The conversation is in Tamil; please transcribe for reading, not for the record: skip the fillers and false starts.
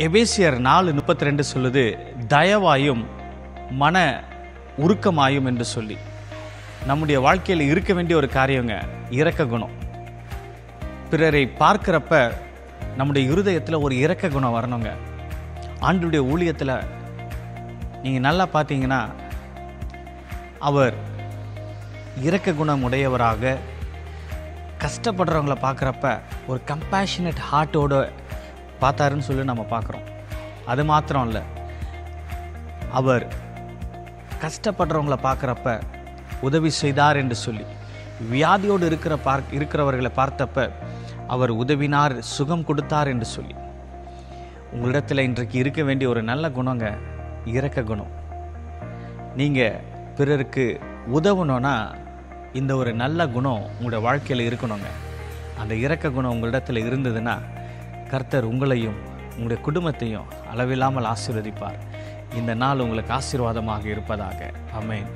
எபேசியர் 4:32 சொல்லுது, தயவாயும் மன உருக்கமாயும் என்று சொல்லி. நம்முடைய வாழ்க்கையில் இருக்க வேண்டிய ஒரு காரியங்க இரக்க குணம். பிறரை பார்க்கிறப்ப நம்முடைய இருதயத்தில் ஒரு இரக்க குணம் வரணுங்க. ஆண்டவருடைய ஊழியத்தில் நீங்கள் நல்லா பார்த்தீங்கன்னா அவர் இரக்க குணம் உடையவராக, கஷ்டப்படுறவங்கள பார்க்குறப்ப ஒரு கம்பேஷனட் ஹார்ட்டோடு பார்த்தாருன்னு சொல்லி நம்ம பார்க்குறோம். அது மாத்திரம் இல்லை, அவர் கஷ்டப்படுறவங்கள பார்க்குறப்ப உதவி செய்தார் என்று சொல்லி, வியாதியோடு இருக்கிறவர்களை பார்த்தப்ப அவர் உதவினார், சுகம் கொடுத்தார் என்று சொல்லி. உங்களிடத்தில் இன்றைக்கு இருக்க வேண்டிய ஒரு நல்ல குணங்க இரக்க குணம். நீங்கள் பிறருக்கு உதவணும்னா இந்த ஒரு நல்ல குணம் உங்களுடைய வாழ்க்கையில் இருக்கணுங்க. அந்த இரக்க குணம் உங்களிடத்தில் இருந்ததுன்னா கர்த்தர் உங்களையும் உங்களுடைய குடும்பத்தையும் அளவில்லாமல் ஆசீர்வதிப்பார். இந்த நாள் உங்களுக்கு ஆசீர்வாதமாக இருப்பதாக. ஆமென்.